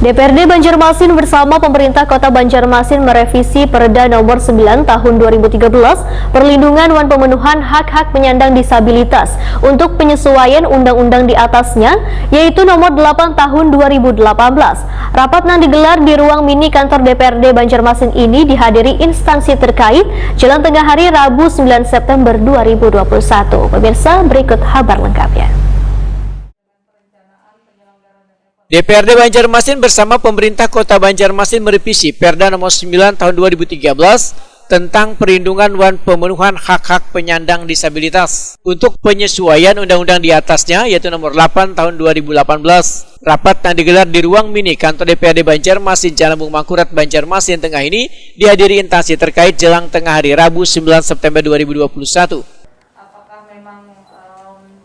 DPRD Banjarmasin bersama pemerintah Kota Banjarmasin merevisi Perda Nomor 9 Tahun 2013 Perlindungan dan Pemenuhan Hak-Hak Penyandang Disabilitas untuk penyesuaian undang-undang di atasnya, yaitu Nomor 8 Tahun 2018. Rapat yang digelar di ruang mini kantor DPRD Banjarmasin ini dihadiri instansi terkait jelang tengah hari Rabu 9 September 2021. Pemirsa, berikut kabar lengkapnya. DPRD Banjarmasin bersama pemerintah Kota Banjarmasin merevisi Perda Nomor 9 Tahun 2013 tentang perlindungan dan pemenuhan hak-hak penyandang disabilitas untuk penyesuaian undang-undang di atasnya, yaitu Nomor 8 Tahun 2018. Rapat yang digelar di ruang mini kantor DPRD Banjarmasin, Jalan Bung Mangkurat, Banjarmasin Tengah ini dihadiri instansi terkait jelang tengah hari Rabu 9 September 2021. Apakah memang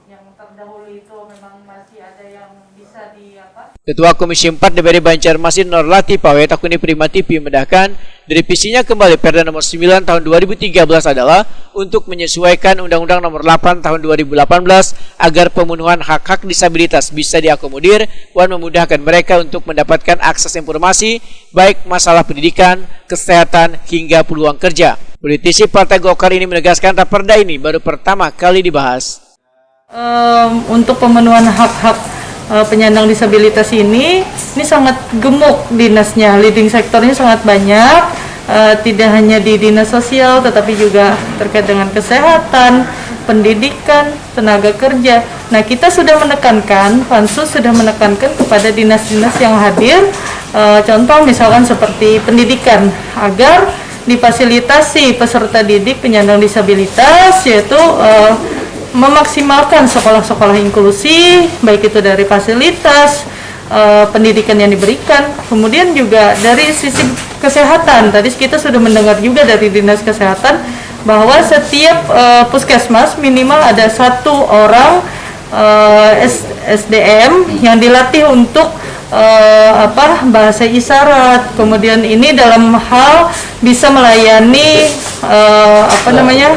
yang terdahulu itu memang masih ada yang bisa Ketua Komisi 4 DPRD Banjarmasin Norlati Pawetakuni Primatipi mendahkan direvisinya kembali Perda Nomor 9 Tahun 2013 adalah untuk menyesuaikan Undang-Undang Nomor 8 Tahun 2018 agar pemenuhan hak-hak disabilitas bisa diakomodir dan memudahkan mereka untuk mendapatkan akses informasi baik masalah pendidikan, kesehatan hingga peluang kerja. Politisi Partai Golkar ini menegaskan Raperda ini baru pertama kali dibahas. Untuk pemenuhan hak-hak penyandang disabilitas ini sangat gemuk dinasnya, leading sektornya sangat banyak, tidak hanya di dinas sosial tetapi juga terkait dengan kesehatan, pendidikan, tenaga kerja. Nah, kita sudah menekankan, Pansus sudah menekankan kepada dinas-dinas yang hadir, contoh misalkan seperti pendidikan, agar difasilitasi peserta didik penyandang disabilitas, yaitu memaksimalkan sekolah-sekolah inklusi, baik itu dari fasilitas, pendidikan yang diberikan, kemudian juga dari sisi kesehatan. Tadi kita sudah mendengar juga dari Dinas Kesehatan bahwa setiap puskesmas minimal ada satu orang SDM yang dilatih untuk bahasa isyarat. Kemudian ini dalam hal bisa melayani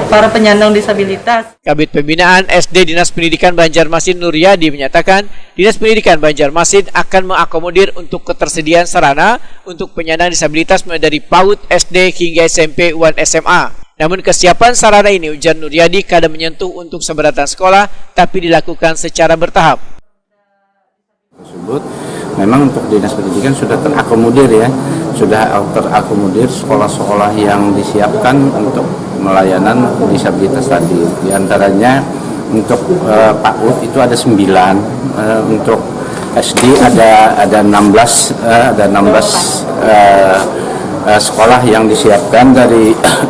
para penyandang disabilitas. Kabid Pembinaan SD Dinas Pendidikan Banjarmasin Nuryadi menyatakan Dinas Pendidikan Banjarmasin akan mengakomodir untuk ketersediaan sarana untuk penyandang disabilitas mulai dari PAUD, SD hingga SMP dan SMA. Namun kesiapan sarana ini, ujar Nuryadi, kadang menyentuh untuk seberatan sekolah tapi dilakukan secara bertahap. Memang untuk Dinas Pendidikan sudah terakomodir sekolah-sekolah yang disiapkan untuk melayanan disabilitas tadi. Di antaranya untuk PAUD itu ada 9, untuk SD ada 16 sekolah yang disiapkan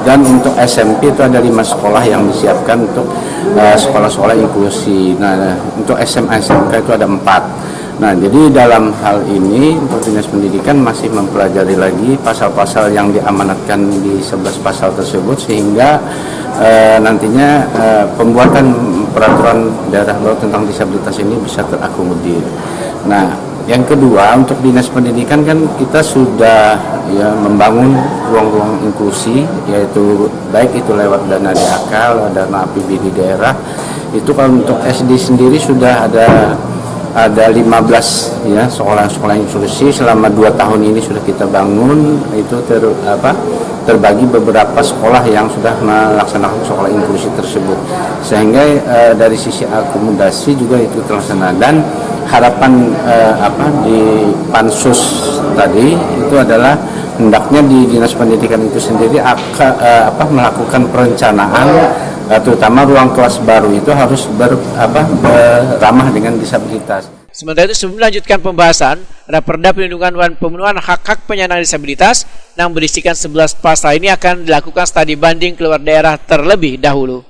dan untuk SMP itu ada 5 sekolah yang disiapkan untuk sekolah-sekolah inklusi. Nah, untuk SMA SMK itu ada 4. Nah, jadi dalam hal ini untuk Dinas Pendidikan masih mempelajari lagi pasal-pasal yang diamanatkan di 11 pasal tersebut sehingga nantinya pembuatan peraturan daerah baru tentang disabilitas ini bisa terakomodir. Nah, yang kedua untuk Dinas Pendidikan kan kita sudah membangun ruang-ruang inklusi, yaitu baik itu lewat dana DAK, dana APBD daerah. Itu kalau untuk SD sendiri sudah ada 15 sekolah-sekolah inklusi selama 2 tahun ini sudah kita bangun. Itu terbagi beberapa sekolah yang sudah melaksanakan sekolah inklusi tersebut, sehingga dari sisi akomodasi juga itu terlaksana. Dan harapan di Pansus tadi itu adalah hendaknya di Dinas Pendidikan itu sendiri melakukan perencanaan, terutama ruang kelas baru itu harus ramah dengan disabilitas. Sementara itu, sebelum melanjutkan pembahasan, Raperda Perlindungan dan Pemenuhan Hak-Hak Penyandang Disabilitas yang berisikan 11 pasal ini akan dilakukan studi banding keluar daerah terlebih dahulu.